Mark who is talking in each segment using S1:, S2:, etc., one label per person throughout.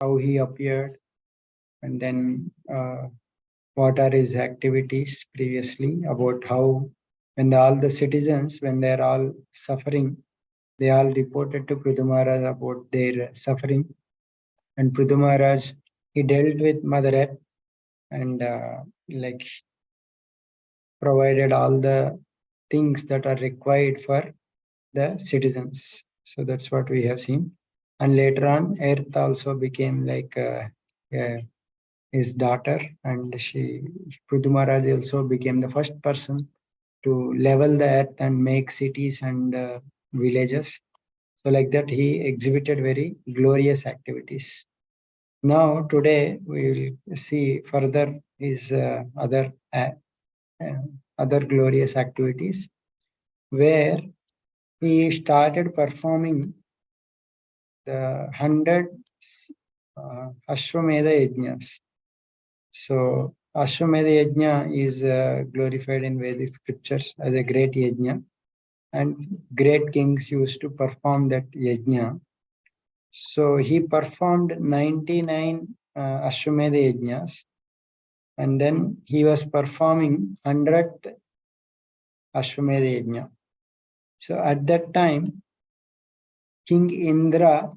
S1: how he appeared, and then what are his activities previously, about how when all the citizens, when they're all suffering, they all reported to Prithu Maharaj about their suffering. And Prithu Maharaj, he dealt with Mother Earth and like provided all the things that are required for the citizens. So that's what we have seen. And later on, Earth also became like his daughter, and Prithu Maharaj also became the first person to level the earth and make cities and villages. So like that, he exhibited very glorious activities. Now today we will see further his other glorious activities, where he started performing the 100 Ashwamedha Yajnas. So Ashwamedha Yajna is glorified in Vedic scriptures as a great yajna, and great kings used to perform that yajna. So he performed 99 Ashwamedha Yajnas, and then he was performing 100th Ashwamedha Yajna. So at that time, King Indra,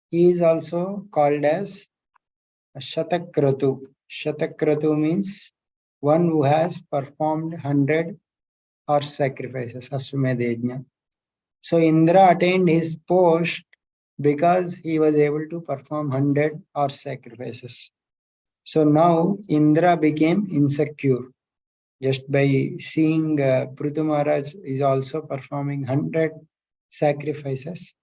S1: he is also called as Shatakratu. Shatakratu means one who has performed 100 horse sacrifices, Ashwamedha Yajna. So Indra attained his post because he was able to perform 100 horse sacrifices. So now Indra became insecure just by seeing Prithu Maharaj is also performing 100 sacrifices.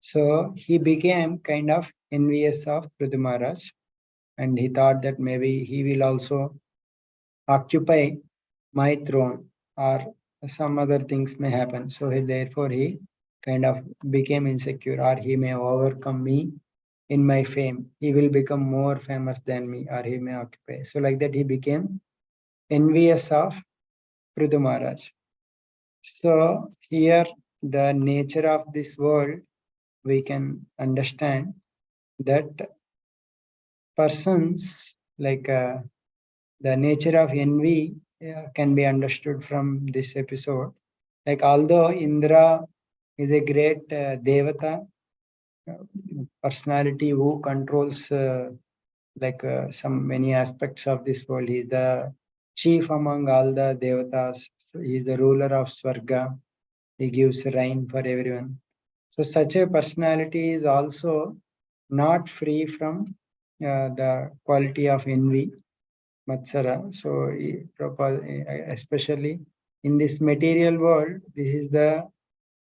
S1: So he became kind of envious of Prithu Maharaj, and he thought that maybe he will also occupy my throne, or some other things may happen. So therefore he kind of became insecure, or he may overcome me in my fame. He will become more famous than me, or he may occupy. So like that, he became envious of Prithu Maharaj. So here the nature of this world, we can understand that persons, like the nature of envy can be understood from this episode. Like although Indra is a great devata, personality who controls some many aspects of this world. He is the chief among all the devatas. So he is the ruler of Swarga. He gives rain for everyone. So such a personality is also not free from the quality of envy, Matsara. So especially in this material world, this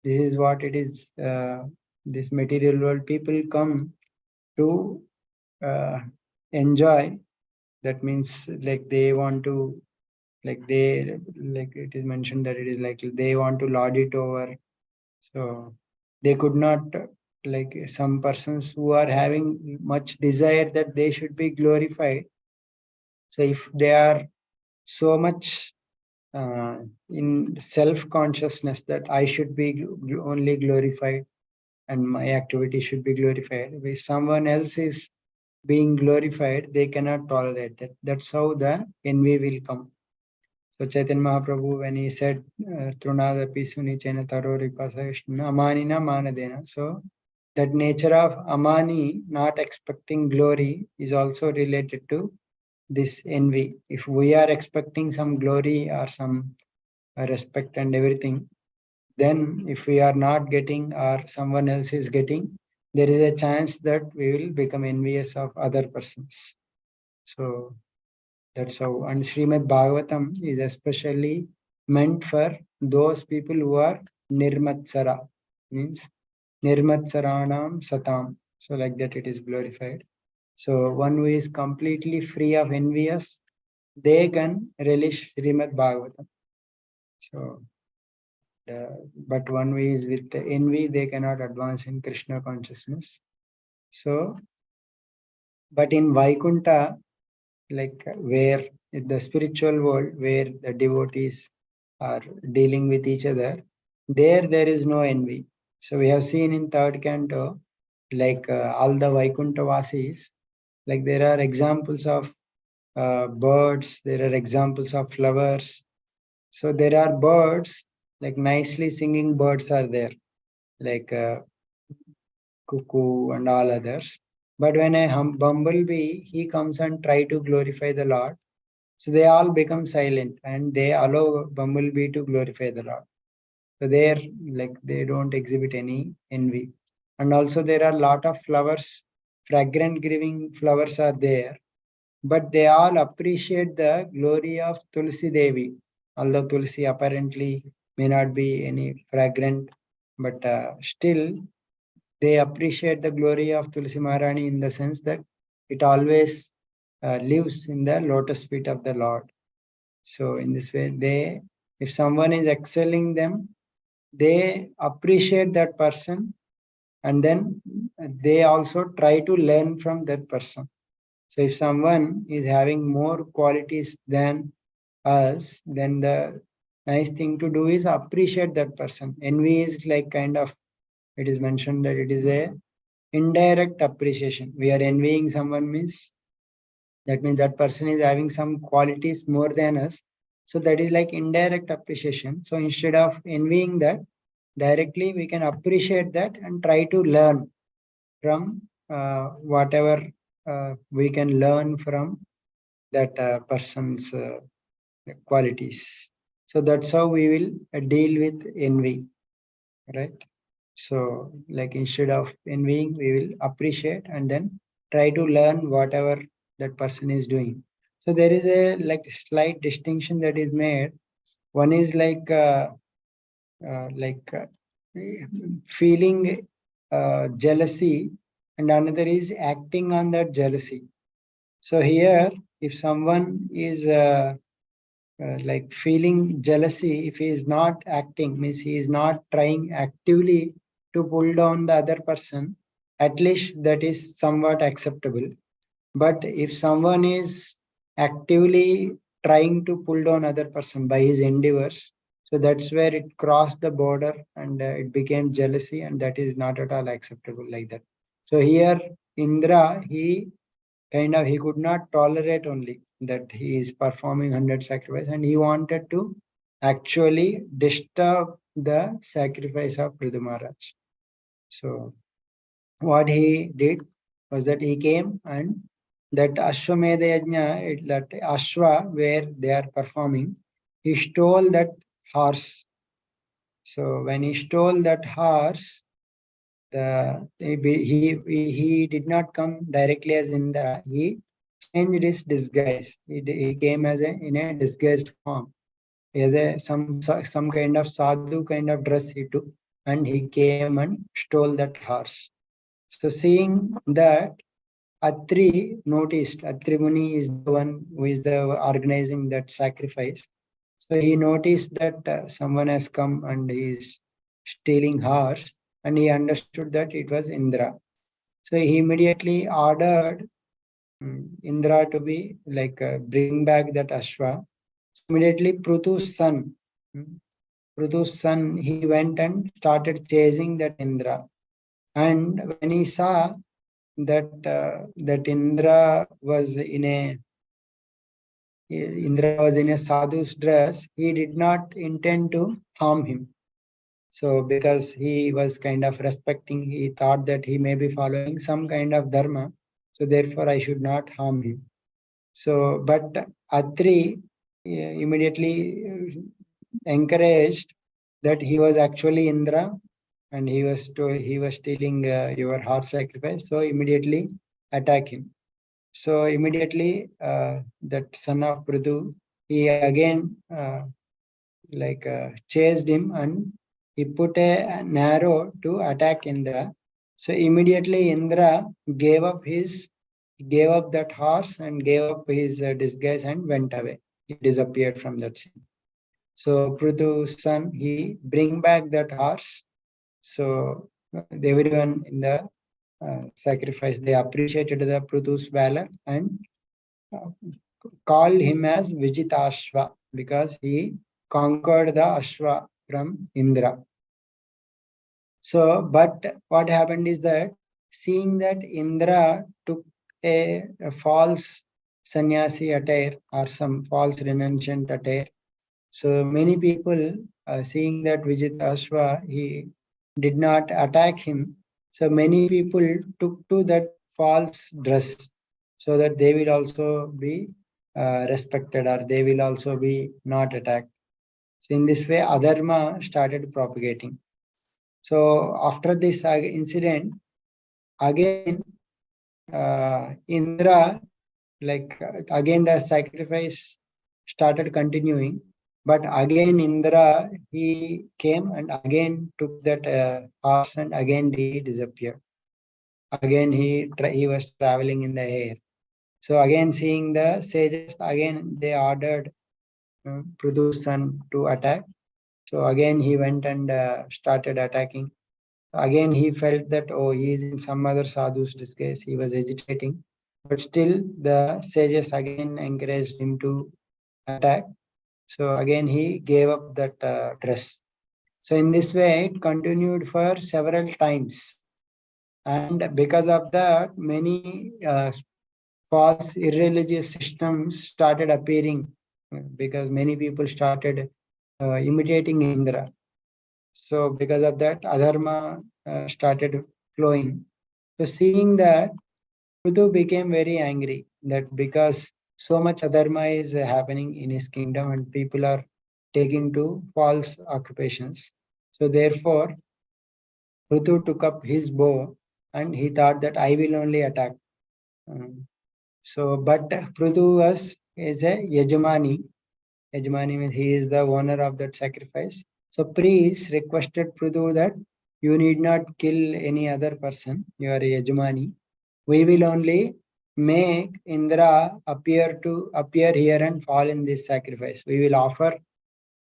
S1: is what it is. This material world, people come to enjoy. That means like they want to, like it is mentioned that it is like they want to lord it over. So they could not, like some persons who are having much desire that they should be glorified. So if they are so much in self-consciousness that I should be only glorified and my activity should be glorified, if someone else is being glorified, they cannot tolerate that. That's how the envy will come. So Chaitanya Mahaprabhu, when he said, Trunadapi suni chena taro ripasashna amanina manadena. So that nature of amani, not expecting glory, is also related to this envy. If we are expecting some glory or some respect and everything, then if we are not getting or someone else is getting, there is a chance that we will become envious of other persons. So that's how. And Srimad Bhagavatam is especially meant for those people who are nirmatsara, means nirmatsaranam satam. So like that it is glorified. So one who is completely free of envious, they can relish Srimad Bhagavatam. So but one way is with the envy, they cannot advance in Krishna consciousness. So, but in Vaikunta, like where in the spiritual world, where the devotees are dealing with each other, there is no envy. So we have seen in third canto, like all the Vaikunta Vasis, like there are examples of birds, there are examples of flowers. So there are birds, like nicely singing birds are there, like cuckoo and all others. But when a bumblebee, he comes and try to glorify the Lord, so they all become silent and they allow bumblebee to glorify the Lord. So they're like they don't exhibit any envy. And also there are a lot of flowers, fragrant giving flowers are there, but they all appreciate the glory of Tulsi Devi. Although Tulsi apparently may not be any fragrant, but still they appreciate the glory of Tulsi Maharani in the sense that it always lives in the lotus feet of the Lord. So in this way, if someone is excelling them, they appreciate that person, and then they also try to learn from that person. So if someone is having more qualities than us, then the nice thing to do is appreciate that person. Envy is like kind of, it is mentioned that it is a indirect appreciation. We are envying someone means that person is having some qualities more than us. So that is like indirect appreciation. So instead of envying that, directly we can appreciate that and try to learn from whatever we can learn from that person's qualities. So that's how we will deal with envy, right? So like instead of envying, we will appreciate and then try to learn whatever that person is doing. So there is a like slight distinction that is made. One is like feeling jealousy, and another is acting on that jealousy. So here, if someone is like feeling jealousy, if he is not acting, means he is not trying actively to pull down the other person, at least that is somewhat acceptable. But if someone is actively trying to pull down other person by his endeavors, so that's where it crossed the border and it became jealousy, and that is not at all acceptable like that. So here, Indra, he could not tolerate only that he is performing 100 sacrifice, and he wanted to actually disturb the sacrifice of Prithu Maharaj. So what he did was that he came, and that Ashwamedha Yajna, that Ashwa where they are performing, he stole that horse. So when he stole that horse, he did not come directly as Indra. He changed his disguise. He came as in a disguised form. He has some kind of sadhu kind of dress he took, and he came and stole that horse. So seeing that, Atri noticed. Atri Muni is the one who is the organizing that sacrifice. So he noticed that someone has come and he is stealing horse, and he understood that it was Indra. So he immediately ordered Indra to be like bring back that Ashwa. So immediately Prutu's son, he went and started chasing that Indra. And when he saw that Indra was in a sadhu's dress, he did not intend to harm him. So because he was kind of respecting, he thought that he may be following some kind of dharma. So therefore I should not harm him. So, but Atri immediately encouraged that he was actually Indra, and he was stealing your horse sacrifice. So immediately attack him. So immediately that son of Prithu, he again chased him, and he put an arrow to attack Indra. So immediately Indra gave up that horse and gave up his disguise and went away. He disappeared from that scene. So Prithu's son, he bring back that horse. So everyone in the sacrifice, they appreciated the Prithu's valor and called him as Vijitashva because he conquered the Ashwa from Indra. So, but what happened is that seeing that Indra took a false sannyasi attire or some false renunciant attire. So many people seeing that Vijitashva, he did not attack him. So many people took to that false dress so that they will also be respected or they will also be not attacked. So in this way, adharma started propagating. So after this incident, again, Indra, again the sacrifice started continuing, but again Indra, he came and again took that horse and again he disappeared. Again he was traveling in the air. So again seeing the sages, again they ordered Prudu's son to attack. So again he went and started attacking. Again he felt that, oh, he is in some other sadhu's disguise. He was hesitating. But still the sages again encouraged him to attack. So again he gave up that dress. So in this way it continued for several times. And because of that, many false irreligious systems started appearing because many people started imitating Indra. So because of that, adharma started flowing. So seeing that, Prutu became very angry that because so much adharma is happening in his kingdom and people are taking to false occupations. So therefore, Prutu took up his bow and he thought that I will only attack. But Prutu is a Yajamani. Yajamani means he is the owner of that sacrifice. So priest requested Prutu that you need not kill any other person. You are a Yajamani. We will only make Indra appear here and fall in this sacrifice. We will offer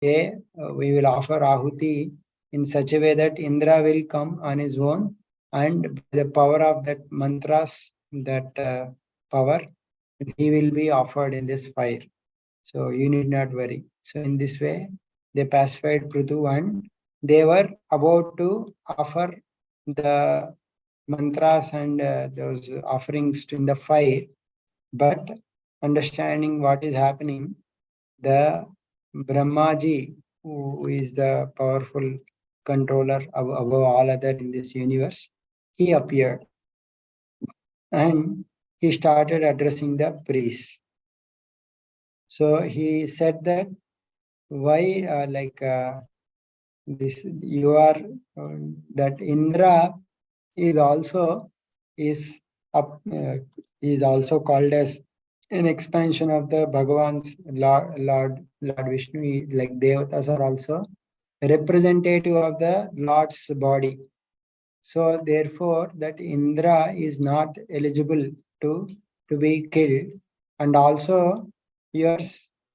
S1: Ahuti in such a way that Indra will come on his own, and by the power of that mantras, that power, he will be offered in this fire. So you need not worry. So in this way, they pacified Prutu and they were about to offer the mantras and those offerings in the fire. But understanding what is happening, the Brahmaji, who is the powerful controller above all other in this universe, he appeared and he started addressing the priests. So he said that why this you are that Indra is also is up is also called as an expansion of the Bhagavan's Lord Vishnu. Like Devatas are also representative of the Lord's body. So therefore, that Indra is not eligible to be killed, and also you are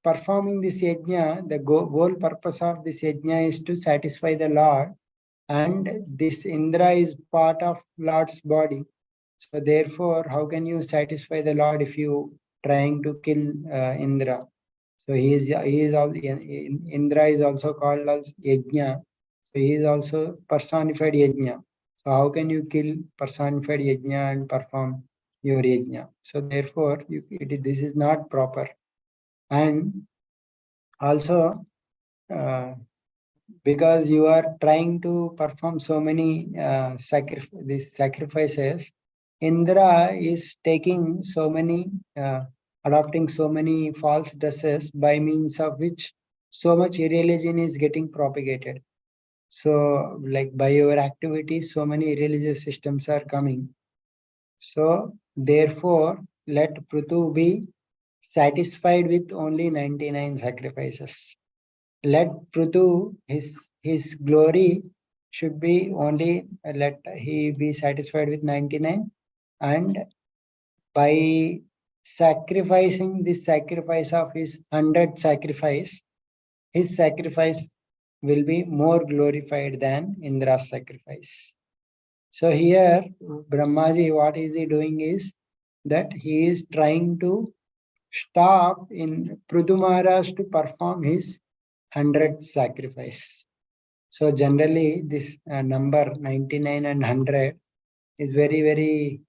S1: performing this yajna. The whole purpose of this yajna is to satisfy the Lord, and this Indra is part of Lord's body. So therefore, how can you satisfy the Lord if you trying to kill Indra? So Indra is also called as yajna. So he is also personified yajna. So how can you kill personified yajna and perform your yajna? So therefore, this is not proper. And also, because you are trying to perform so many these sacrifices, Indra is taking so many, adopting so many false dresses by means of which so much irreligion is getting propagated. So, like by your activities, so many irreligious systems are coming. So, therefore, let Prutu be satisfied with only 99 sacrifices. Let Prutu, his glory should be only, let he be satisfied with 99, and by sacrificing this sacrifice of his 100 sacrifice, his sacrifice will be more glorified than Indra's sacrifice. So here Brahmaji, what is he doing is that he is trying to stop in Prutu Maharaj to perform his 100 sacrifice. So generally this number 99 and 100 is very, very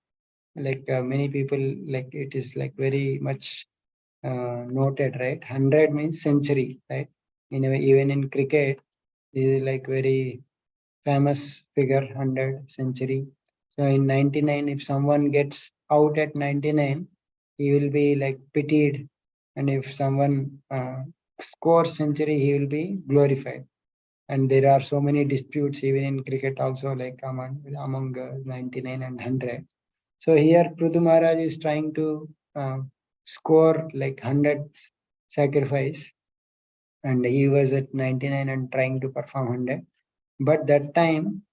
S1: like many people, like it is like very much noted, right? 100 means century, right? Even in cricket, this is like very famous figure, 100 century. So in 99, if someone gets out at 99, he will be like pitied, and if someone scores century, he will be glorified. And there are so many disputes even in cricket also, like among 99 and 100. So here Prithu Maharaj is trying to score like 100 sacrifice, and he was at 99 and trying to perform 100. But that time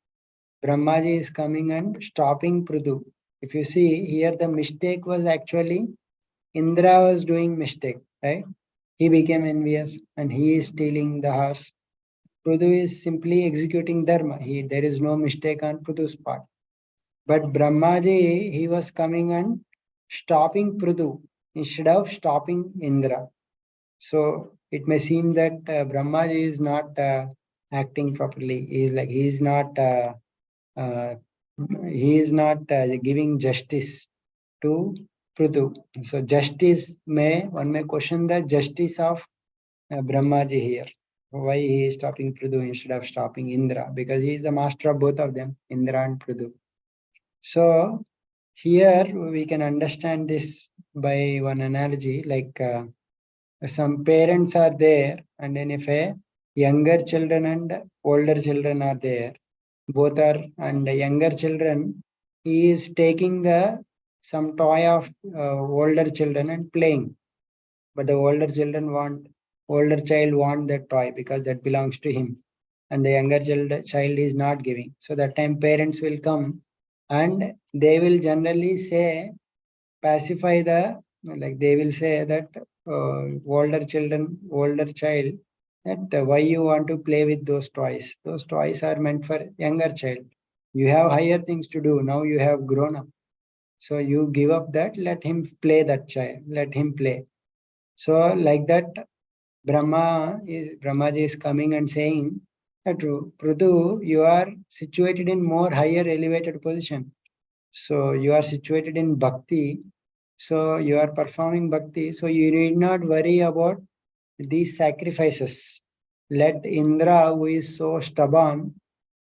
S1: Brahmaji is coming and stopping Prithu. If you see here, the mistake was actually Indra was doing mistake, right? He became envious and he is stealing the horse. Prithu is simply executing dharma. There is no mistake on Prithu's part. But Brahmaji, he was coming and stopping Prithu instead of stopping Indra. So it may seem that Brahmaji is not acting properly. He is not uh, giving justice to Prithu. So one may question the justice of Brahmaji here. Why he is stopping Prithu instead of stopping Indra? Because he is the master of both of them, Indra and Prithu. So here we can understand this by one analogy, like some parents are there, and then if a younger children and older children are there, both are, and the younger children, he is taking the some toy of older children and playing, but the older child want that toy because that belongs to him, and the younger child is not giving. So that time parents will come and they will generally say, pacify the, like they will say that older child, that why you want to play with those toys? Those toys are meant for younger child. You have higher things to do. Now you have grown up. So you give up that, let him play that child, let him play. So like that, Brahmaji is coming and saying that Prithu, you are situated in more higher elevated position. So you are situated in bhakti. So you are performing bhakti. So you need not worry about these sacrifices. Let Indra, who is so stubborn,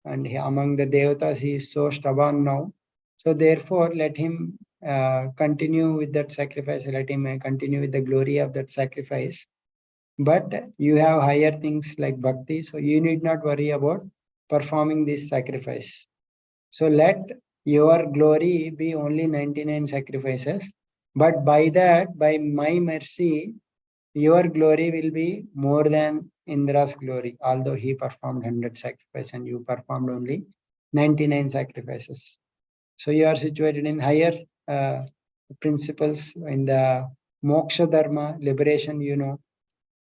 S1: and among the devatas, he is so stubborn now. So therefore, let him continue with that sacrifice. Let him continue with the glory of that sacrifice. But you have higher things like bhakti, so you need not worry about performing this sacrifice. So let your glory be only 99 sacrifices. But by that, by my mercy, your glory will be more than Indra's glory, although he performed 100 sacrifices and you performed only 99 sacrifices. So you are situated in higher principles in the moksha dharma, liberation,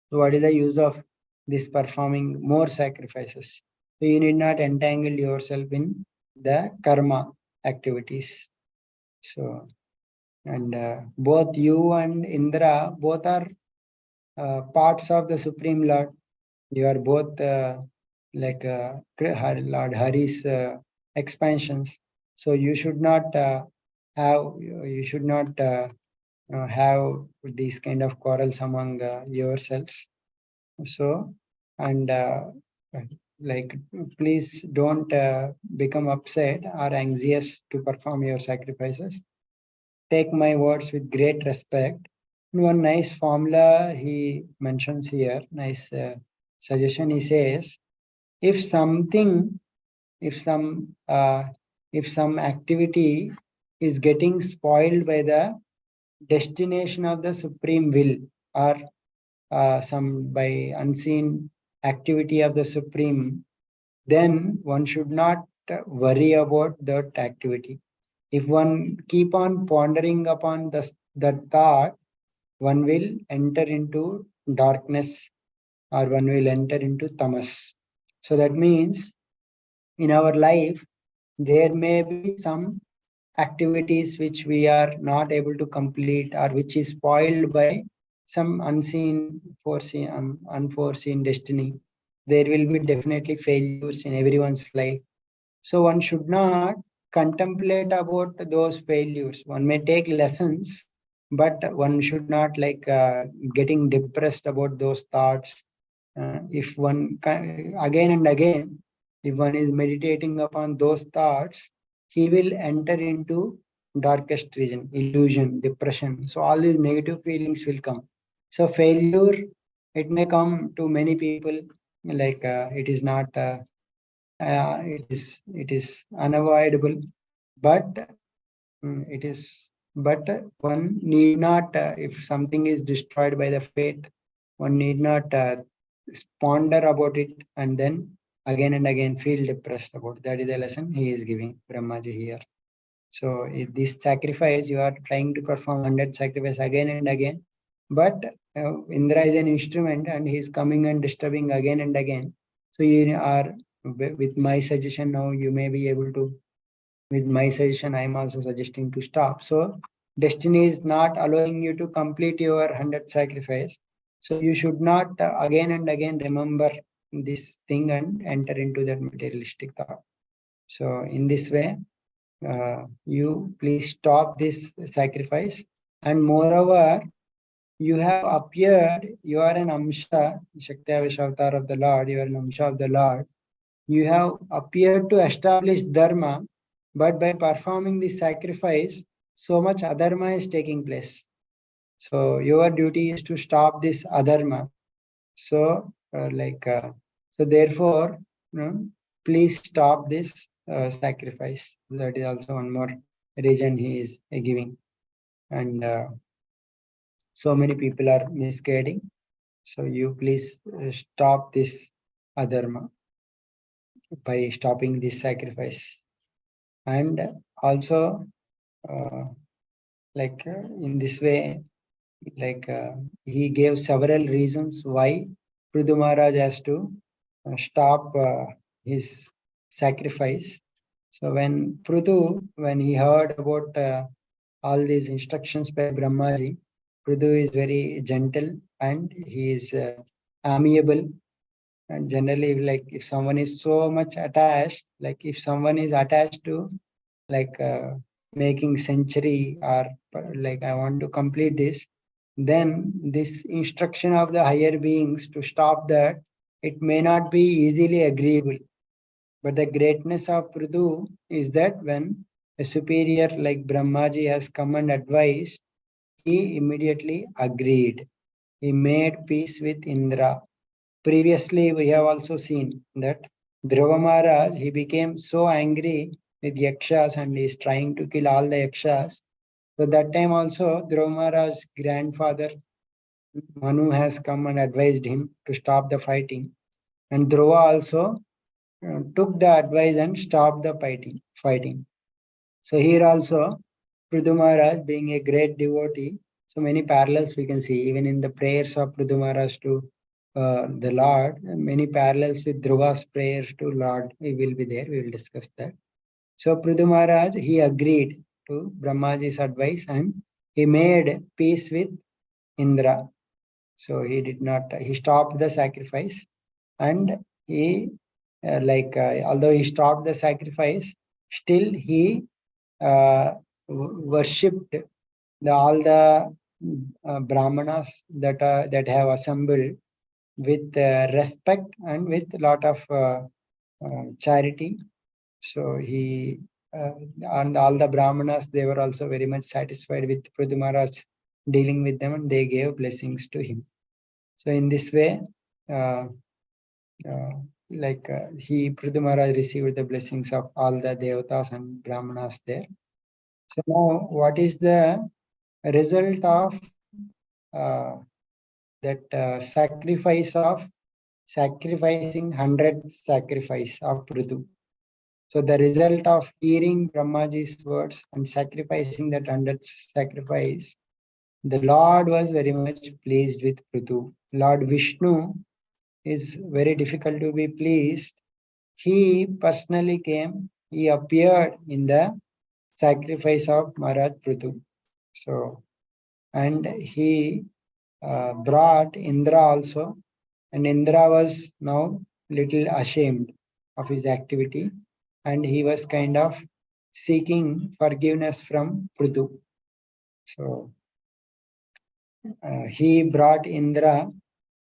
S1: So what is the use of this performing more sacrifices? So you need not entangle yourself in the karma activities. So, and both you and Indra, both are parts of the Supreme Lord. You are both like Lord Hari's expansions. So you should not have these kind of quarrels among yourselves. So, and like, please don't become upset or anxious to perform your sacrifices. Take my words with great respect. One nice formula he mentions here, nice suggestion. He says, if something, if some, if some activity is getting spoiled by the destination of the supreme will, or some by unseen activity of the supreme, then one should not worry about that activity. If one keep on pondering upon that thought, one will enter into darkness, or one will enter into tamas. So that means in our life, there may be some activities which we are not able to complete, or which is spoiled by some unforeseen destiny. There will be definitely failures in everyone's life. So one should not contemplate about those failures. One may take lessons, but one should not like getting depressed about those thoughts. If one again and again, if one is meditating upon those thoughts, he will enter into darkest region, illusion, depression. So all these negative feelings will come. So failure, it may come to many people. Like it is not. It is unavoidable, but it is. But one need not. If something is destroyed by the fate, one need not ponder about it and then again and again feel depressed about it. That is the lesson he is giving Brahmaji here. So this sacrifice, you are trying to perform 100 sacrifice again and again, but Indra is an instrument and he is coming and disturbing again and again. So you are, with my suggestion now, you may be able to, with my suggestion, I am also suggesting to stop. So destiny is not allowing you to complete your 100 sacrifice. So you should not again and again remember this thing and enter into that materialistic thought. So in this way, you please stop this sacrifice. And moreover, you have appeared, you are an Amsha, Shakti Avatar of the Lord, you are an Amsha of the Lord. You have appeared to establish Dharma, but by performing this sacrifice, so much adharma is taking place. So your duty is to stop this adharma. So so therefore, please stop this sacrifice. That is also one more reason he is giving. And so many people are misguiding. So you please stop this adharma by stopping this sacrifice. And also, in this way, he gave several reasons why Prithu Maharaj has to stop his sacrifice. So when Prithu, when he heard about all these instructions by Brahmaji, Prithu is very gentle and he is amiable. And generally, like if someone is so much attached, like if someone is attached to making century, or like I want to complete this, then this instruction of the higher beings to stop that, it may not be easily agreeable. But the greatness of Prithu is that when a superior like Brahmaji has come and advised, he immediately agreed. He made peace with Indra. Previously, we have also seen that Dhruva Maharaj, he became so angry with Yakshas and he is trying to kill all the Yakshas. So that time also, Dhruva Maharaj's grandfather Manu has come and advised him to stop the fighting. And Dhruva also took the advice and stopped the fighting. So here also, Prithu Maharaj being a great devotee, so many parallels we can see, even in the prayers of Prithu Maharaj to the Lord, many parallels with Dhruva's prayers to Lord, we will be there, we will discuss that. So Prithu Maharaj, he agreed to Brahmaji's advice and he made peace with Indra. So he did not, he stopped the sacrifice and he, although he stopped the sacrifice, still he worshipped all the Brahmanas that have assembled with respect and with a lot of charity. So he and all the Brahmanas, they were also very much satisfied with Prithu Maharaj dealing with them and they gave blessings to him. So in this way, Prithu Maharaj received the blessings of all the Devatas and Brahmanas there. So now what is the result of that sacrificing 100 sacrifice of Prithu? So the result of hearing Brahmaji's words and sacrificing that 100 sacrifice, the Lord was very much pleased with Prithu. Lord Vishnu is very difficult to be pleased. He personally came, he appeared in the sacrifice of Maharaj Prithu. So, and he brought Indra also, and Indra was now little ashamed of his activity, and he was kind of seeking forgiveness from Prithu. So he brought Indra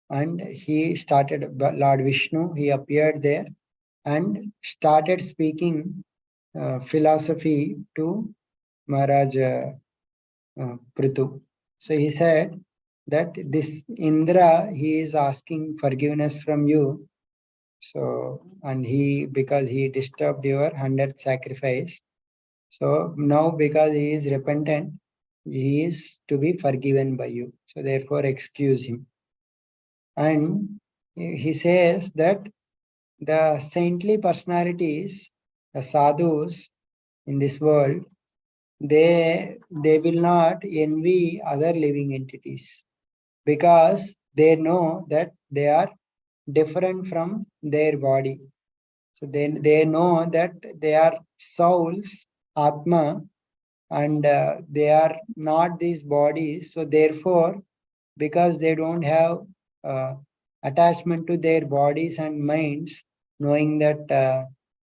S1: and he started, Lord Vishnu, he appeared there and started speaking philosophy to Maharaj Prithu. So he said that this Indra, he is asking forgiveness from you. So, and because he disturbed your 100th sacrifice. So now because he is repentant, he is to be forgiven by you. So therefore excuse him. And he says that the saintly personalities, the sadhus in this world, they will not envy other living entities because they know that they are different from their body. So they know that they are souls, Atma, and they are not these bodies. So therefore, because they don't have uh, attachment to their bodies and minds, knowing that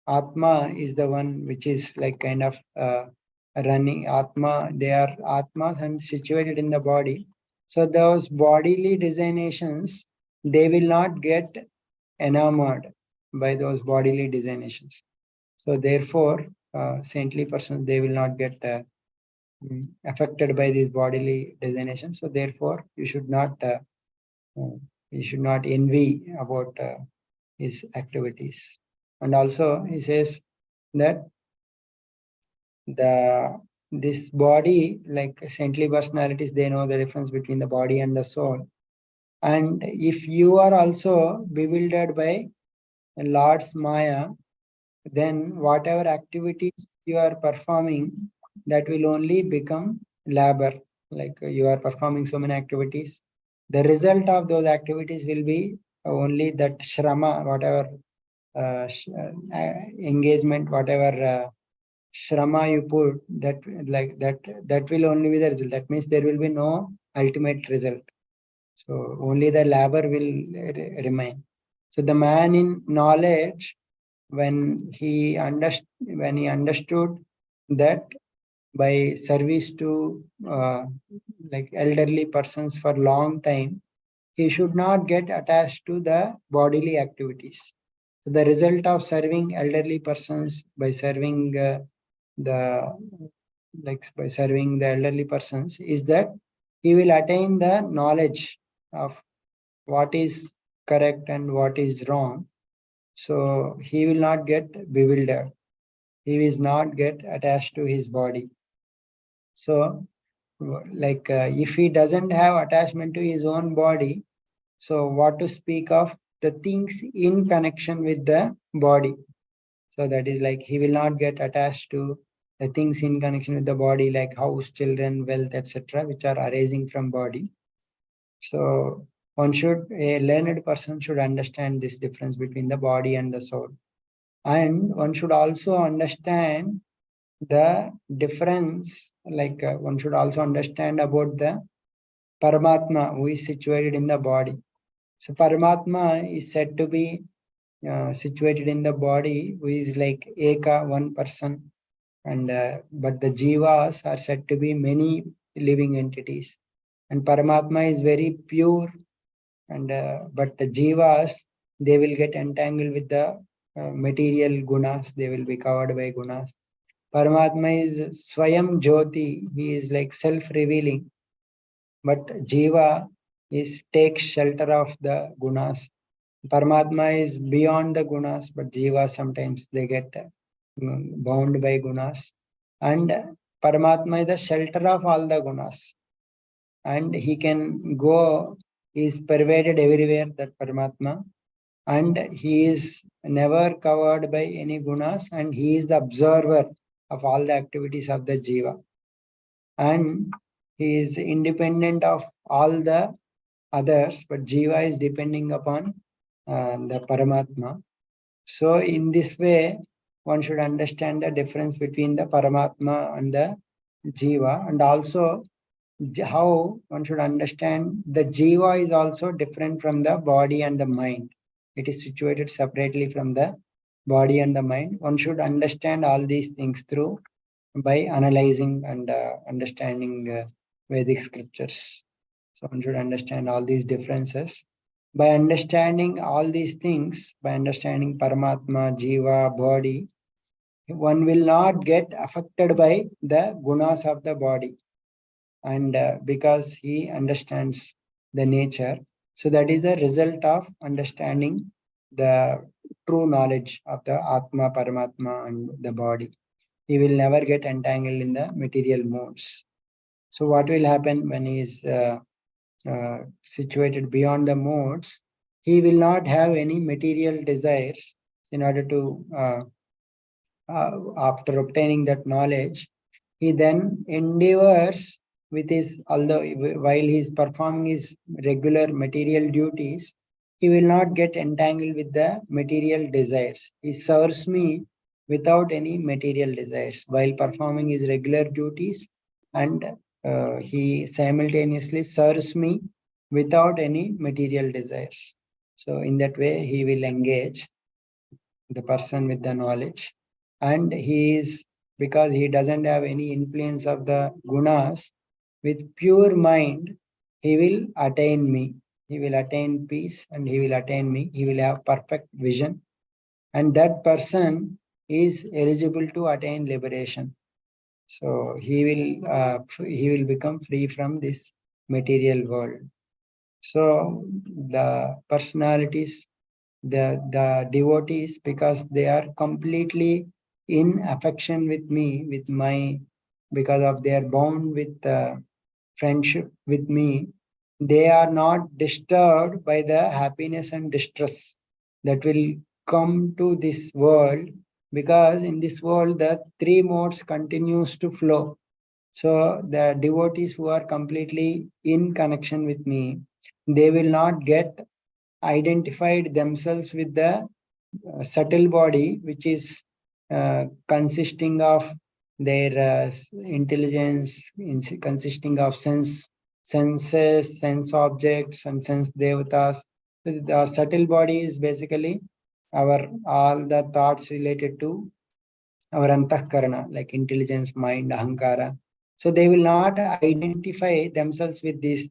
S1: Atma is the one which is like kind of running Atma, they are Atmas and situated in the body. So those bodily designations, they will not get enamored by those bodily designations. So therefore, saintly persons, they will not get affected by these bodily designations. So therefore, you should not envy about his activities. And also, he says that this body, like saintly personalities, they know the difference between the body and the soul. And if you are also bewildered by Lord's Maya, then whatever activities you are performing, that will only become labor. Like you are performing so many activities, the result of those activities will be only that shrama, whatever engagement, whatever shrama you put, that will only be the result. That means there will be no ultimate result. So only the labor will remain. So the man in knowledge, when he understood that by service to like elderly persons for long time, he should not get attached to the bodily activities. So the result of serving elderly persons by serving by serving the elderly persons is that he will attain the knowledge of what is correct and what is wrong. So he will not get bewildered. He will not get attached to his body. So if he doesn't have attachment to his own body, so what to speak of the things in connection with the body? So that is like he will not get attached to the things in connection with the body, like house, children, wealth, etc., which are arising from body. So a learned person should understand this difference between the body and the soul. And one should also understand the difference, one should also understand about the Paramatma who is situated in the body. So Paramatma is said to be situated in the body, who is like Eka, one person, and but the Jivas are said to be many living entities. And Paramatma is very pure, and but the Jivas, they will get entangled with the material gunas, they will be covered by gunas. Paramatma is Swayam Jyoti, he is like self-revealing, but Jiva takes shelter of the gunas. Paramatma is beyond the gunas, but Jiva sometimes they get bound by gunas. And Paramatma is the shelter of all the gunas. And he can go, he is pervaded everywhere, that Paramatma. And he is never covered by any gunas, and he is the observer of all the activities of the Jiva. And he is independent of all the others, but Jiva is depending upon the Paramatma. So in this way, one should understand the difference between the Paramatma and the Jiva, and also how one should understand the Jiva is also different from the body and the mind. It is situated separately from the body and the mind. One should understand all these things through by analyzing and understanding Vedic scriptures. So one should understand all these differences. By understanding all these things, by understanding Paramatma, Jiva, body, one will not get affected by the gunas of the body. And because he understands the nature, so that is the result of understanding the true knowledge of the Atma, Paramatma, and the body. He will never get entangled in the material modes. So what will happen when he is situated beyond the modes? He will not have any material desires in order to, after obtaining that knowledge, he then endeavors with his, although while he is performing his regular material duties, he will not get entangled with the material desires. He serves me without any material desires while performing his regular duties, and he simultaneously serves me without any material desires. So in that way, he will engage the person with the knowledge, and he is, because he doesn't have any influence of the gunas, with pure mind he will attain me, he will attain peace, and he will attain me, he will have perfect vision, and that person is eligible to attain liberation. So he will become free from this material world. So the personalities, the devotees, because they are completely in affection with me, with my, because of their bond with friendship with me, they are not disturbed by the happiness and distress that will come to this world, because in this world the three modes continues to flow. So the devotees who are completely in connection with me, they will not get identified themselves with the subtle body, which is consisting of their intelligence, consisting of senses, sense objects, and sense devatas. So the subtle body is basically our all the thoughts related to our antahkarana, like intelligence, mind, ahankara. So they will not identify themselves with this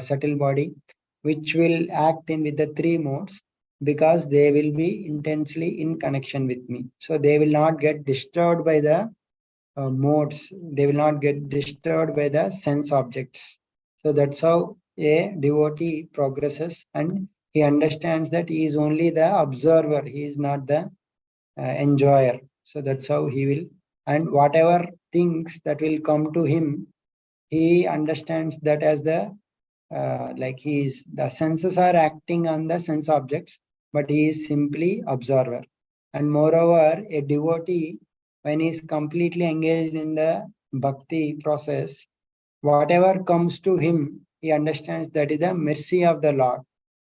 S1: subtle body, which will act in with the three modes, because they will be intensely in connection with me. So they will not get disturbed by the modes. They will not get disturbed by the sense objects. So that's how a devotee progresses, and he understands that he is only the observer. He is not the enjoyer. So that's how he will, and whatever things that will come to him, he understands that as the like he is, the senses are acting on the sense objects, but he is simply observer. And moreover, a devotee, when he is completely engaged in the bhakti process, whatever comes to him, he understands that is the mercy of the Lord.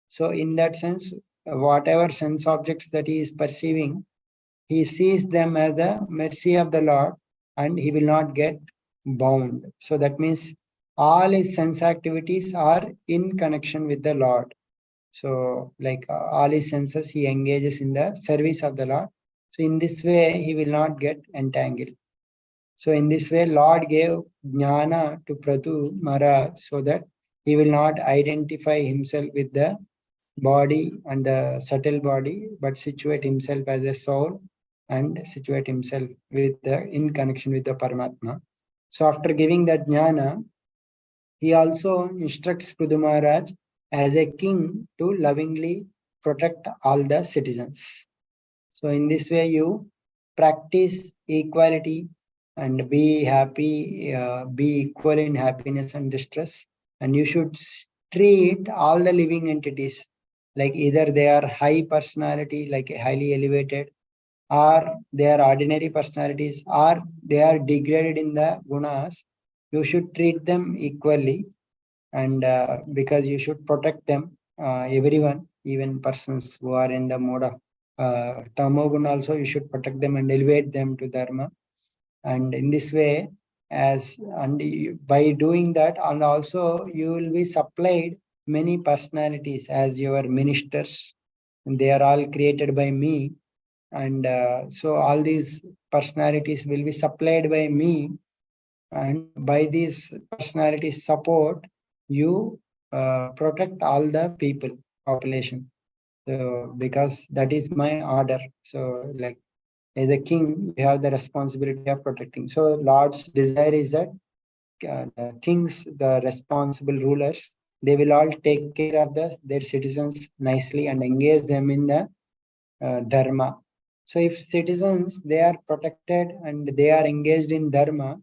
S1: So in that sense, whatever sense objects that he is perceiving, he sees them as the mercy of the Lord, and he will not get bound. So that means all his sense activities are in connection with the Lord. So like all his senses, he engages in the service of the Lord. So in this way, he will not get entangled. So in this way, Lord gave jnana to Prathu Maharaj so that he will not identify himself with the body and the subtle body, but situate himself as a soul and situate himself with the in connection with the Paramatma. So after giving that jnana, he also instructs Prithu Maharaj as a king to lovingly protect all the citizens. So in this way, you practice equality and be happy, be equal in happiness and distress. And you should treat all the living entities like either they are high personality, like highly elevated, or they are ordinary personalities, or they are degraded in the gunas. You should treat them equally, and because you should protect them, everyone, even persons who are in the mode of tamoguna also, you should protect them and elevate them to dharma. And in this way, as and by doing that, and also you will be supplied many personalities as your ministers, and they are all created by me. and so all these personalities will be supplied by me, and by these personalities support, you protect all the people, population. So because that is my order. So like as a king, you have the responsibility of protecting. So Lord's desire is that the kings, the responsible rulers, they will all take care of their citizens nicely and engage them in the dharma. So if citizens, they are protected and they are engaged in dharma,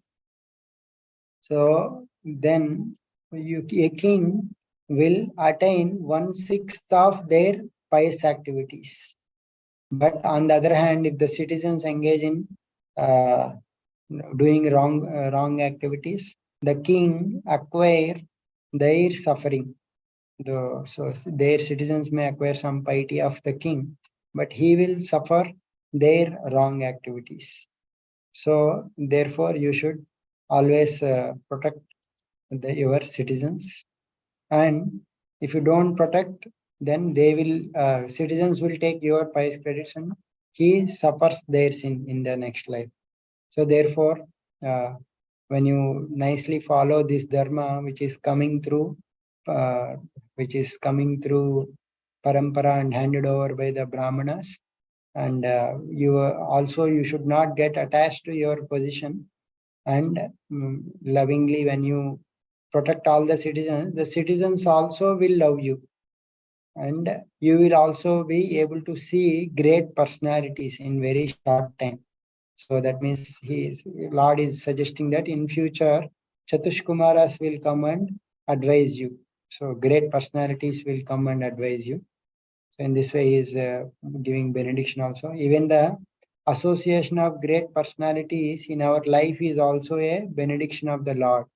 S1: so then a king will attain 1/6 of their pious activities. But on the other hand, if the citizens engage in uh, doing wrong activities, the king acquire their suffering. So their citizens may acquire some piety of the king, but he will suffer their wrong activities. So therefore, you should always protect your citizens. And if you don't protect, then they will citizens will take your pious credits and he suffers their sin in the next life. So therefore, uh, when you nicely follow this dharma, uh, which is coming through parampara and handed over by the brahmanas, and you should not get attached to your position, and lovingly when you protect all the citizens also will love you, and you will also be able to see great personalities in very short time. So that means Lord is suggesting that in future, Chatushkumaras will come and advise you. So great personalities will come and advise you. So in this way, he is giving benediction also. Even the association of great personalities in our life is also a benediction of the Lord.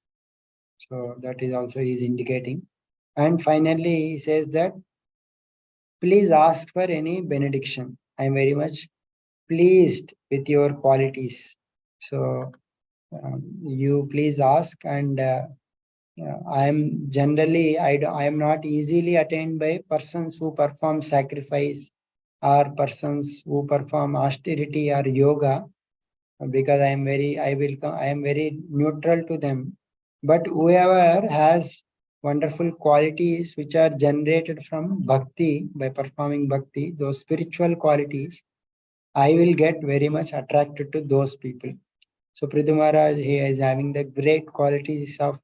S1: So that is also he is indicating. And finally, he says that please ask for any benediction. I am very much pleased with your qualities. So you please ask, and I am generally I am not easily attained by persons who perform sacrifice or persons who perform austerity or yoga, because I am very neutral to them. But whoever has wonderful qualities which are generated from bhakti, by performing bhakti, those spiritual qualities, I will get very much attracted to those people. So Prithu Maharaj, he is having the great qualities of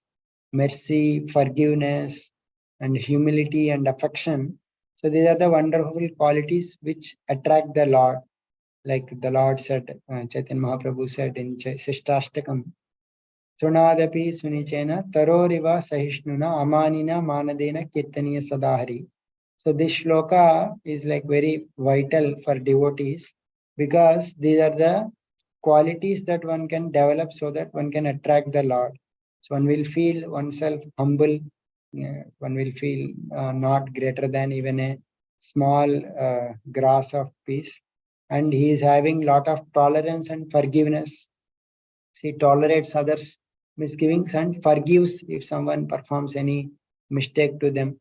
S1: mercy, forgiveness, and humility and affection. So these are the wonderful qualities which attract the Lord. Like the Lord said, Chaitanya Mahaprabhu said in Sishtastakam, Trunadapi Sunichena Taroriva Sahishnuna Amanina Manadena Kirtaniya Sadahari. So this shloka is like very vital for devotees, because these are the qualities that one can develop so that one can attract the Lord. So one will feel oneself humble, one will feel not greater than even a small grass of peace. And he is having lot of tolerance and forgiveness. He tolerates others' misgivings and forgives if someone performs any mistake to them.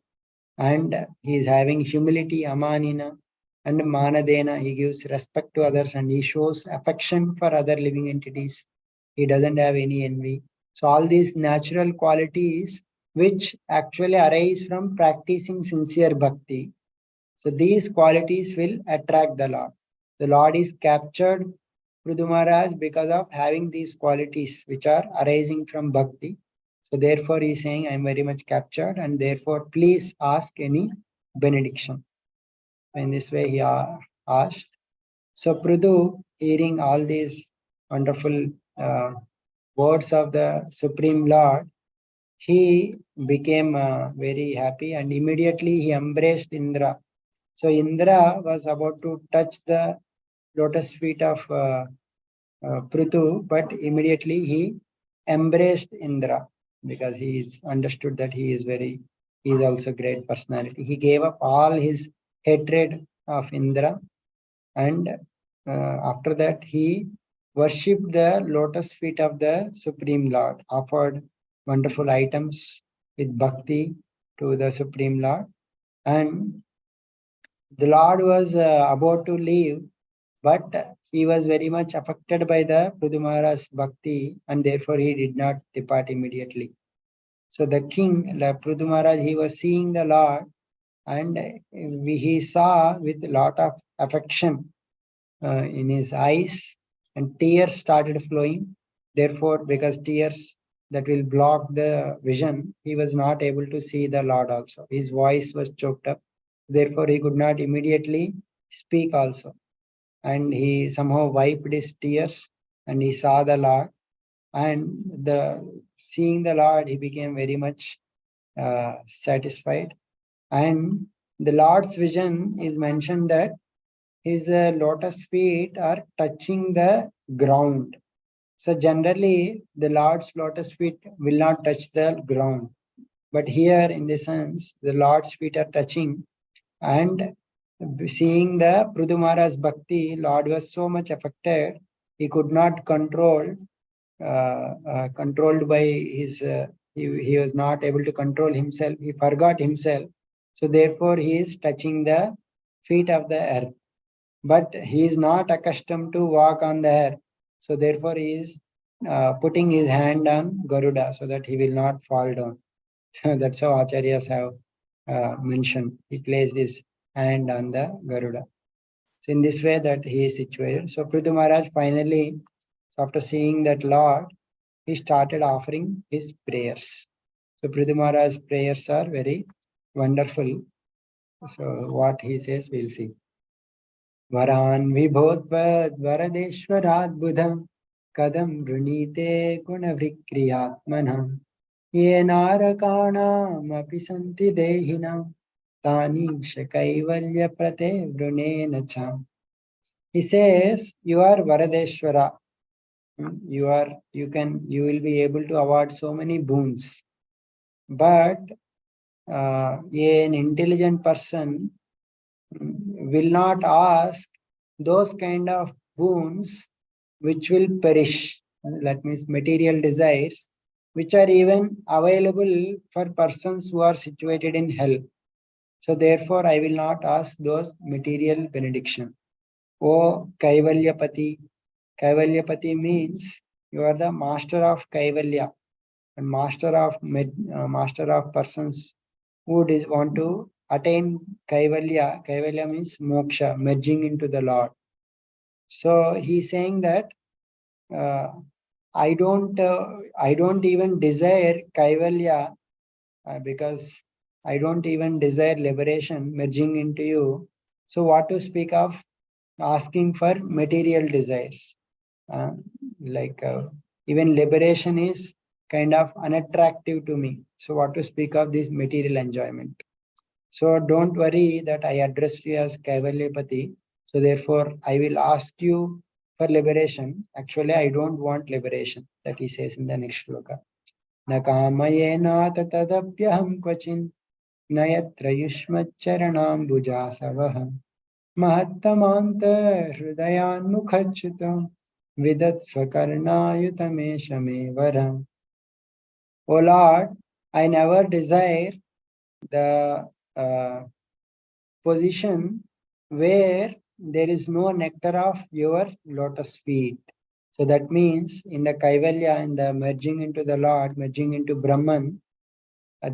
S1: And he is having humility, amanina, and manadena. He gives respect to others and he shows affection for other living entities. He doesn't have any envy. So all these natural qualities which actually arise from practicing sincere bhakti. So these qualities will attract the Lord. The Lord is captured Prithu Maharaj because of having these qualities which are arising from bhakti. So therefore he is saying, I am very much captured, and therefore please ask any benediction. In this way he asked. So Prithu, hearing all these wonderful words of the Supreme Lord, he became very happy, and immediately he embraced Indra. So Indra was about to touch the lotus feet of Prithu, but immediately he embraced Indra, because he is understood that he is also great personality. He gave up all his hatred of Indra, and after that he worshipped the lotus feet of the Supreme Lord, offered wonderful items with bhakti to the Supreme Lord, and the Lord was about to leave. But he was very much affected by the Prudumara's bhakti, and therefore he did not depart immediately. So the king, the Prudumaraj, he was seeing the Lord, and he saw with a lot of affection in his eyes, and tears started flowing. Therefore, because tears that will block the vision, he was not able to see the Lord also. His voice was choked up. Therefore, he could not immediately speak also. And he somehow wiped his tears and he saw the Lord. And seeing the Lord, he became very much satisfied. And the Lord's vision is mentioned that his lotus feet are touching the ground. So generally, the Lord's lotus feet will not touch the ground. But here, in the sense, the Lord's feet are touching, and seeing the Prudumara's bhakti, Lord was so much affected, he could not controlled by his, he was not able to control himself, he forgot himself. So therefore, he is touching the feet of the earth. But he is not accustomed to walk on the earth. So therefore, he is putting his hand on Garuda so that he will not fall down. That's how Acharyas have mentioned. He placed his hand on the Garuda. So in this way that he is situated. So Prithu Maharaj finally, after seeing that Lord, he started offering his prayers. So Prithu Maharaj's prayers are very wonderful. So what he says, we'll see. Varan vibhotvad varadeshwaradbudham kadam brunite gunavikriyatmanam ye narakanam api santi dehinam tani shakaivalya prate brunena cham. He says, you are Varadeshwara. You will be able to award so many boons. But an intelligent person will not ask those kind of boons which will perish. That means material desires, which are even available for persons who are situated in hell. So therefore, I will not ask those material benediction. O Kaivalyapati. Kaivalyapati means you are the master of Kaivalya and master of persons who want to attain Kaivalya. Kaivalya means moksha, merging into the Lord. So he's saying that I don't even desire Kaivalya because I don't even desire liberation, merging into you. So what to speak of asking for material desires? Even liberation is kind of unattractive to me. So what to speak of this material enjoyment? So don't worry that I addressed you as Kaivalyapati. So therefore, I will ask you for liberation. Actually, I don't want liberation. That he says in the next shloka. Na kamayena tatadapyaham kvachin nayatra yushmacharanam bujasavaham mahattamanta hridayan mukhachutam vidatsvakarnayutamesha varam. O Lord, I never desire the position where there is no nectar of your lotus feet. So that means in the Kaivalya, in the merging into the Lord, merging into Brahman,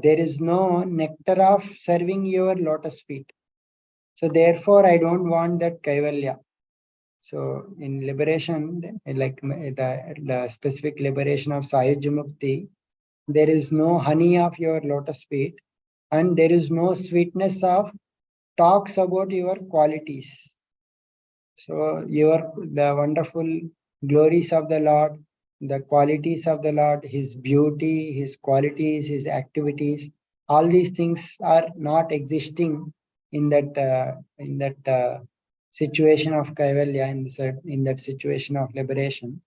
S1: there is no nectar of serving your lotus feet. So therefore, I don't want that Kaivalya. So in liberation, like the specific liberation of Sayuj Mukti, there is no honey of your lotus feet, and there is no sweetness of talks about your qualities. So the wonderful glories of the Lord, the qualities of the Lord, his beauty, his qualities, his activities, all these things are not existing in that situation of Kaivalya, in that situation of liberation.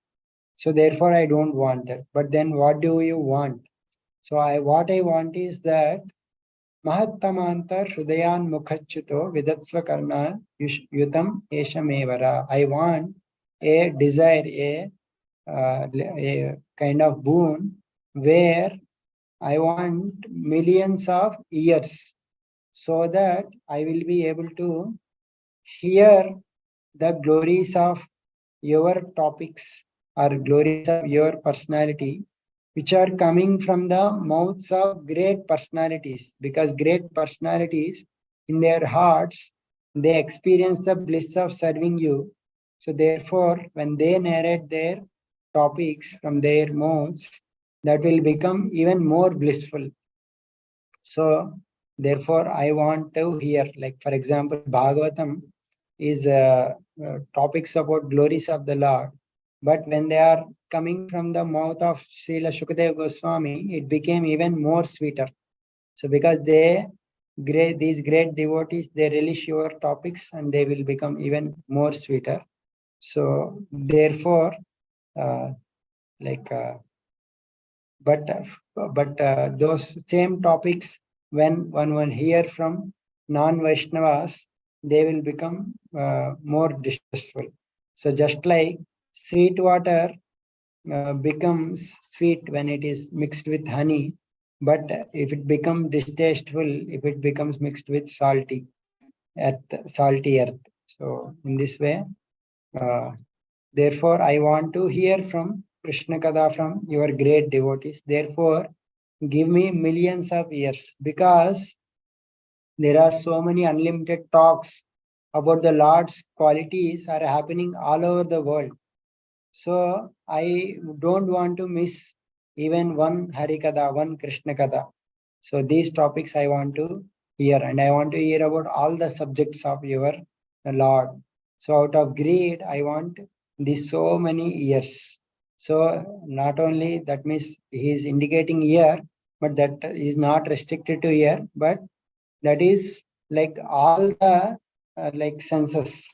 S1: So therefore, I don't want that. But then what do you want? So what I want is that Mahattamanta Hrudayan Mukhachuto Vidatsva Karna Yutam Eshamevara. I want a desire, a kind of boon where I want millions of years so that I will be able to hear the glories of your topics or glories of your personality, which are coming from the mouths of great personalities, because great personalities in their hearts, they experience the bliss of serving you. So therefore, when they narrate their topics from their mouths, that will become even more blissful. So therefore, I want to hear, like for example, Bhagavatam is topics about glories of the Lord. But when they are coming from the mouth of Srila Shukadeva Goswami, it became even more sweeter. So because these great devotees, they relish your topics and they will become even more sweeter. So therefore, uh, like but those same topics, when one hear from non-Vaishnavas, they will become more distressful. So just like sweet water becomes sweet when it is mixed with honey, but if it becomes distasteful, if it becomes mixed with salty earth. So in this way, uh, therefore, I want to hear from Krishna Kada from your great devotees. Therefore, give me millions of years, because there are so many unlimited talks about the Lord's qualities are happening all over the world. So I don't want to miss even one Harikada, one Krishna Kada. So these topics I want to hear, and I want to hear about all the subjects of your Lord. So out of greed, I want these so many years. So not only that means he is indicating here, but that is not restricted to here, but that is like all the like senses.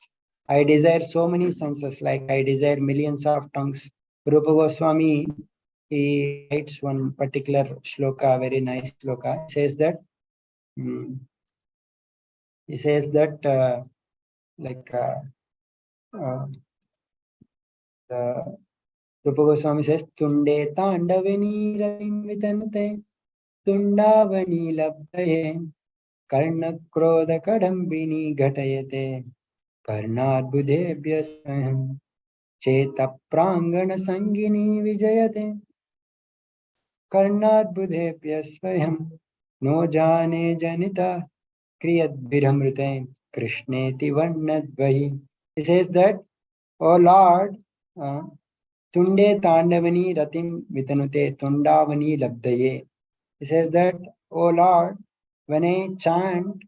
S1: I desire so many senses, like I desire millions of tongues. Rupa Goswami, he writes one particular shloka, very nice shloka. Mm, he says that like uh, the Rupa Goswami says, Tunde Tandavani Ratim Vitanute, Tundavani Labdaye, Karna Krodha Kadambini Gatayate, Karnadbudebhya Swayam, Cheta Prangana Sangini Vijayate, Karnadbudebhya Swayam, No Jane Janita, Kriyadbhiramrite, Krishneti Varnadvahi. He says that, O Lord, uh, Tunde Tandavani Ratim Vitanute Tundavani Labdaye. He says that, O Lord, when I chant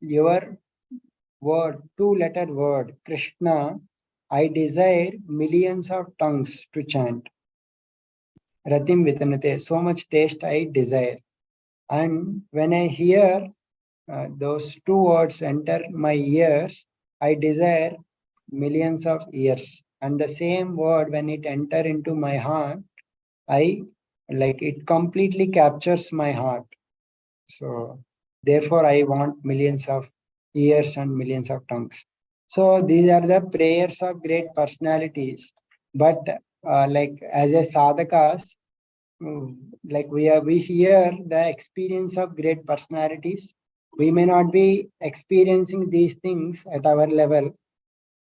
S1: your word, two-letter word, Krishna, I desire millions of tongues to chant. Ratim Vitanute, so much taste I desire. And when I hear those two words enter my ears, I desire millions of years. And the same word, when it enter into my heart, I like it completely captures my heart. So therefore, I want millions of years and millions of tongues. So these are the prayers of great personalities. But like as a sadhakas, like we hear the experience of great personalities. We may not be experiencing these things at our level,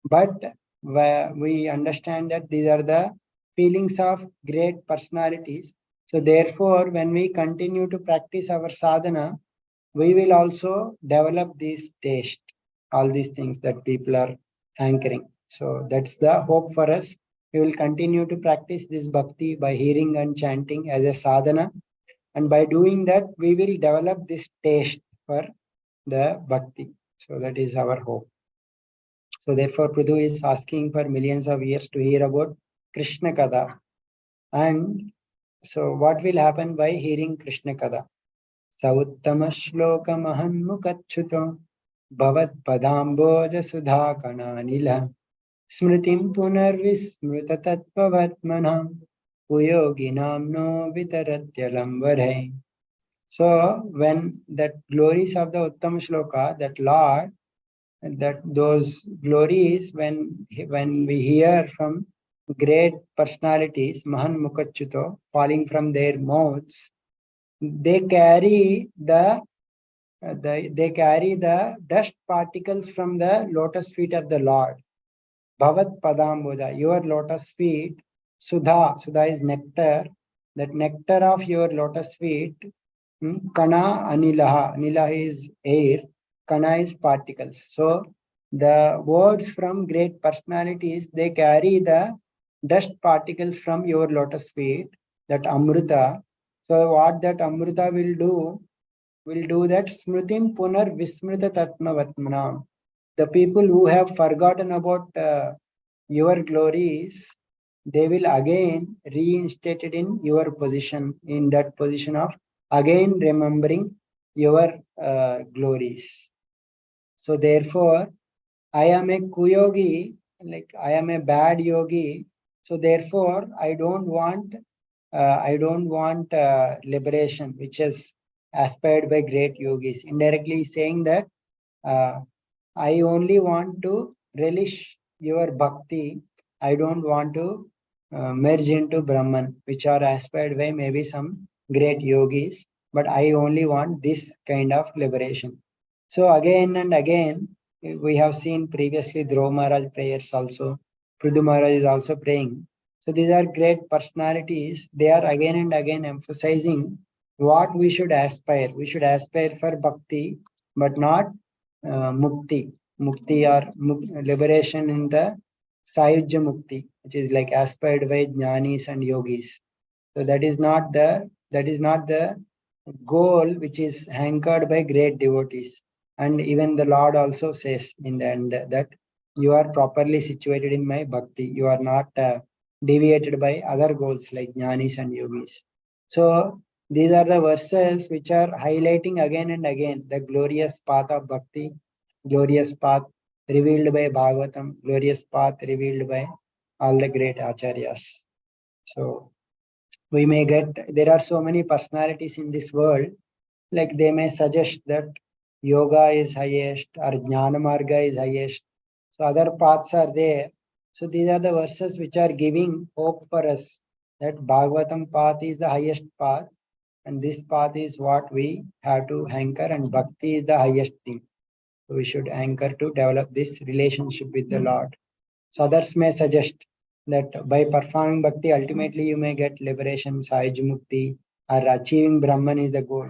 S1: but we understand that these are the feelings of great personalities. So therefore, when we continue to practice our sadhana, we will also develop this taste, all these things that people are hankering. So that's the hope for us. We will continue to practice this bhakti by hearing and chanting as a sadhana. And by doing that, we will develop this taste for the bhakti. So that is our hope. So therefore, Pridhu is asking for millions of years to hear about Krishna Kada. And so what will happen by hearing Krishna Kada? Sauttama-shloka-mahanmukachyuto bhavat-padambojasudha-kananila smritim punarvismrita-tattvavatmanam puyoginam-no vitaratyalamvarhe. So when that glories of the Uttama Shloka, that Lord, that those glories, when we hear from great personalities, Mahan Mukachyuto, falling from their mouths, they carry they carry the dust particles from the lotus feet of the Lord. Bhavat Padambuja, your lotus feet, Sudha, Sudha is nectar, that nectar of your lotus feet, Kana Anilaha, Anilaha is air, Kana is particles. So the words from great personalities, they carry the dust particles from your lotus feet, that Amrita. So what that Amrita will do that Smritim Punar Vismrita Tatmavatmanam. The people who have forgotten about your glories, they will again reinstated in your position, in that position of again remembering your glories. So therefore, I am a kuyogi, like I am a bad yogi. So therefore, I don't want liberation, which is aspired by great yogis. Indirectly saying that uh, I only want to relish your bhakti. I don't want to merge into Brahman, which are aspired by maybe some great yogis, but I only want this kind of liberation. So again and again, we have seen previously Dhruva Maharaj prayers also. Prithu Maharaj is also praying. So these are great personalities. They are again and again emphasizing what we should aspire. We should aspire for bhakti, but not mukti. Mukti or liberation in the Sayujya Mukti, which is like aspired by jnanis and yogis. So that is not the goal which is anchored by great devotees. And even the Lord also says in the end that you are properly situated in my bhakti. You are not deviated by other goals like jnanis and yogis. So these are the verses which are highlighting again and again the glorious path of bhakti, glorious path revealed by Bhagavatam, glorious path revealed by all the great acharyas. So we may get, there are so many personalities in this world, like they may suggest that yoga is highest or jnana marga is highest. So other paths are there. So these are the verses which are giving hope for us that Bhagavatam path is the highest path, and this path is what we have to anchor, and bhakti is the highest thing. So we should anchor to develop this relationship with the Lord. So others may suggest that by performing bhakti, ultimately you may get liberation, Sayajamukti, or achieving Brahman is the goal.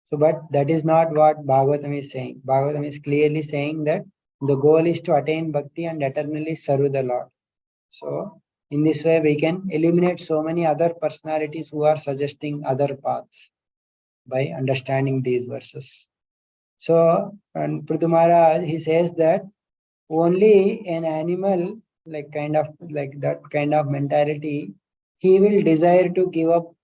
S1: So, but that is not what Bhagavatam is saying. Bhagavatam is clearly saying that the goal is to attain bhakti and eternally serve the Lord. So, in this way, we can eliminate so many other personalities who are suggesting other paths by understanding these verses. So, and Prithu Maharaj, he says that only an animal, like kind of like that kind of mentality, he will desire to give up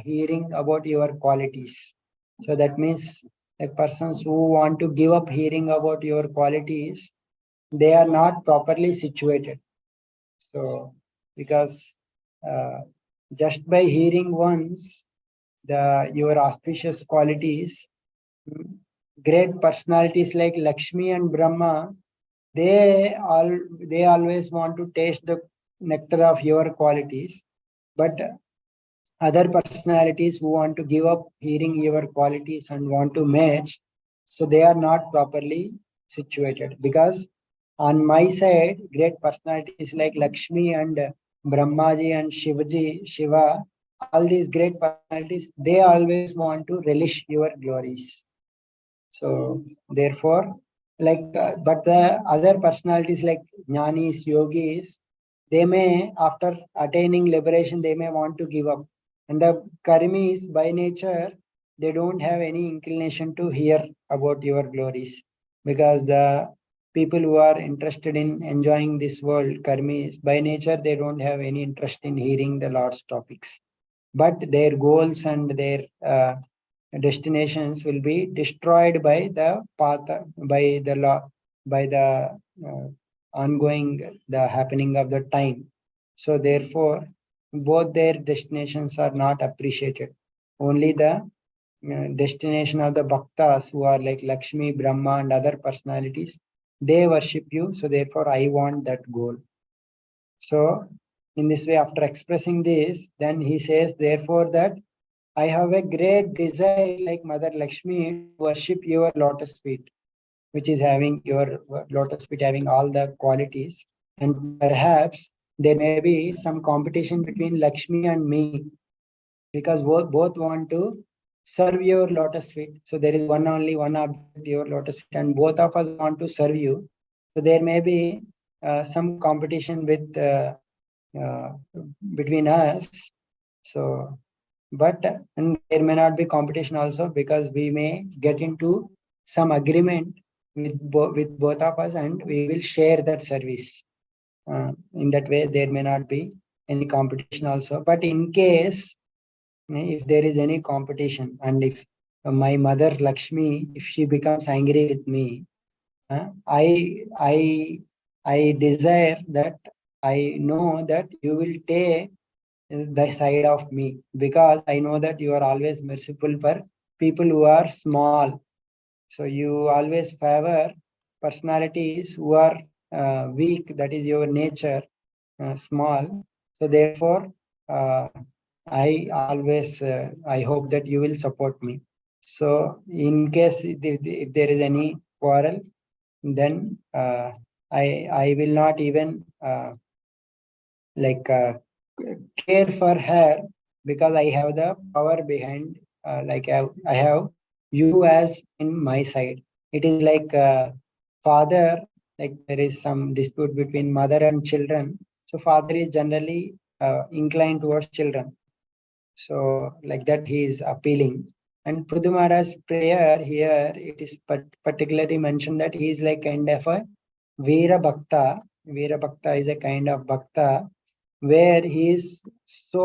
S1: hearing about your qualities. So that means like persons who want to give up hearing about your qualities, they are not properly situated. So because uh, just by hearing once the your auspicious qualities, great personalities like Lakshmi and Brahma, they always want to taste the nectar of your qualities, but other personalities who want to give up hearing your qualities and want to match, so they are not properly situated. Because on my side, great personalities like Lakshmi and Brahmaji and Shiva, all these great personalities, they always want to relish your glories. So therefore, but the other personalities like jnanis, yogis, they may, after attaining liberation, they may want to give up. And the karmis, by nature, they don't have any inclination to hear about your glories, because the people who are interested in enjoying this world, karmis, by nature, they don't have any interest in hearing the Lord's topics. But their goals and their destinations will be destroyed by the path, by the law, by the ongoing, the happening of the time. So therefore, both their destinations are not appreciated. Only the destination of the bhaktas who are like Lakshmi, Brahma, and other personalities, they worship you. So therefore, I want that goal. So in this way, after expressing this, then he says, therefore, that I have a great desire like Mother Lakshmi to worship your lotus feet, which is having your lotus feet having all the qualities. And perhaps there may be some competition between Lakshmi and me, because both want to serve your lotus feet. So there is only one object, your lotus feet, and both of us want to serve you. So there may be some competition uh, between us. So, but and there may not be competition also, because we may get into some agreement with both of us, and we will share that service. In that way, there may not be any competition also. But in case if there is any competition, and if my mother Lakshmi, if she becomes angry with me, I desire that, I know that you will take the side of me, because I know that you are always merciful for people who are small. So you always favor personalities who are weak, that is your nature, small. So therefore, uh, I hope that you will support me. So in case if there is any quarrel, then I will not even like care for her, because I have the power behind. I have you as in my side. It is like father. Like there is some dispute between mother and children. So father is generally inclined towards children. So like that he is appealing. And Prudu Maharaj's prayer here, it is particularly mentioned that he is like kind of a Veera Bhakta. Veera Bhakta is a kind of Bhakta where he is he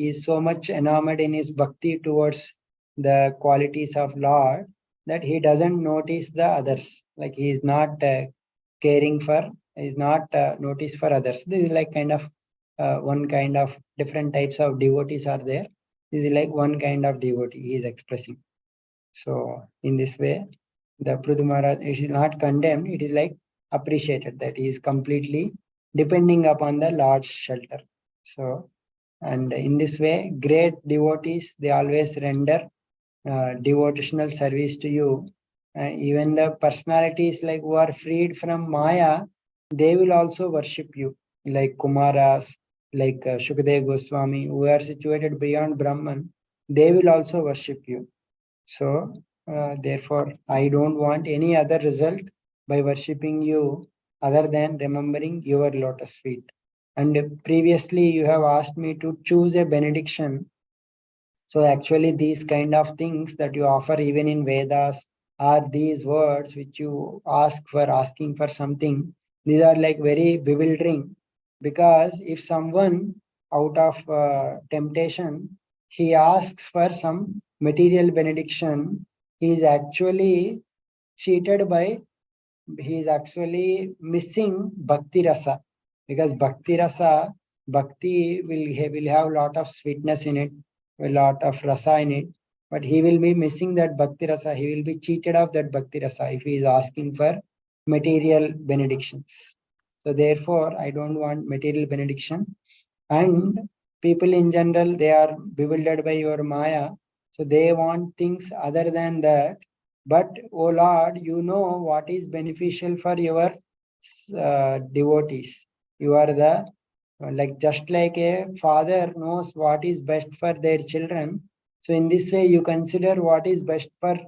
S1: is so much enamored in his bhakti towards the qualities of Lord, that he doesn't notice the others. Like he is not caring for, is not notice for others. This is like kind of one kind of different types of devotees are there. This is like one kind of devotee he is expressing. So in this way, the Prudu Maharaj, it is not condemned, it is like appreciated that he is completely depending upon the Lord's shelter. So, and in this way, great devotees, they always render devotional service to you. And even the personalities like who are freed from Maya, they will also worship you, like Kumaras, like Shukadev Goswami, who are situated beyond Brahman, they will also worship you. So, therefore, I don't want any other result by worshipping you other than remembering your lotus feet. And previously, you have asked me to choose a benediction. So, actually, these kind of things that you offer even in Vedas are these words which you ask for asking for something. These are like very bewildering, because if someone out of temptation, he asks for some material benediction, he is actually cheated by, he is actually missing bhakti rasa, because bhakti will have a lot of sweetness in it, a lot of rasa in it, but he will be missing that bhakti rasa. He will be cheated of that bhakti rasa if he is asking for material benedictions. So therefore, I don't want material benediction. And people in general, they are bewildered by your Maya. So they want things other than that. But, oh Lord, you know what is beneficial for your devotees. You are the, like just like a father knows what is best for their children. So in this way, you consider what is best for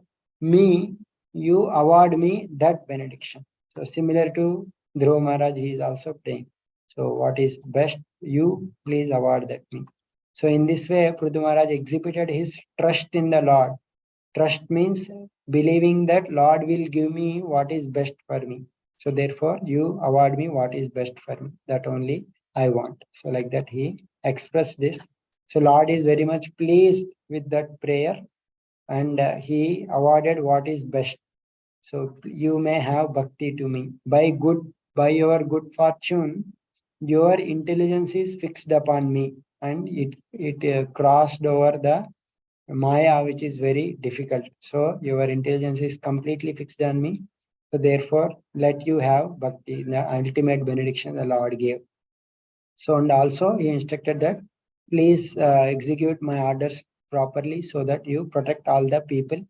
S1: me, you award me that benediction. So similar to Dhruva Maharaj, he is also praying. So what is best, you please award that me. So in this way, Prudu Maharaj exhibited his trust in the Lord. Trust means believing that Lord will give me what is best for me. So therefore, you award me what is best for me. That only I want. So like that he expressed this. So Lord is very much pleased with that prayer, and he awarded what is best. So you may have bhakti to me. By your good fortune, your intelligence is fixed upon me, and it crossed over the Maya, which is very difficult. So your intelligence is completely fixed on me. So therefore, let you have bhakti, the ultimate benediction the Lord gave. So, and also he instructed that please execute my orders properly, so that you protect all the people.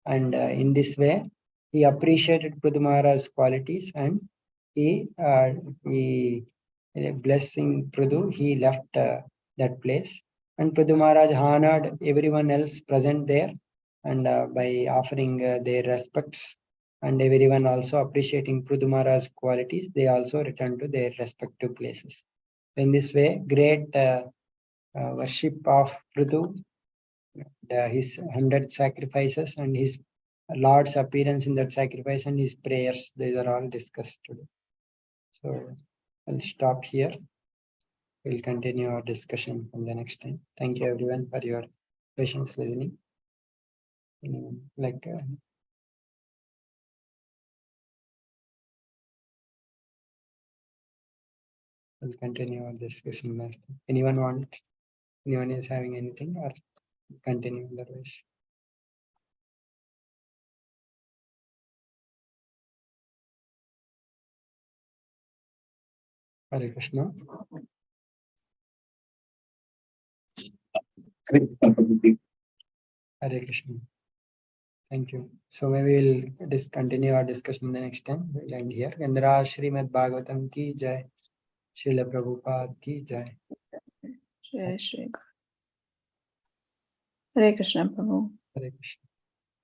S1: And in this way, he appreciated Prithu Maharaj's qualities, and he blessing Prithu, he left that place. And Prithu Maharaj honored everyone else present there, and by offering their respects, and everyone also appreciating Prithu Maharaj's qualities, they also returned to their respective places. In this way, great worship of Prithu, his 100 sacrifices and his Lord's appearance in that sacrifice and his prayers, these are all discussed today. So I'll stop here. We'll continue our discussion from the next time. Thank you everyone for your patience listening. We'll continue our discussion next time. Anyone is having anything, or continue otherwise? Hare Krishna. Hare Krishna. Thank you. So maybe we'll continue our discussion the next time. We'll end here. Indra Srimad Bhagavatam ki jai. Srila Prabhupada ki jai.
S2: Jai Shri. Hare Krishna Prabhu.
S1: Hare Krishna.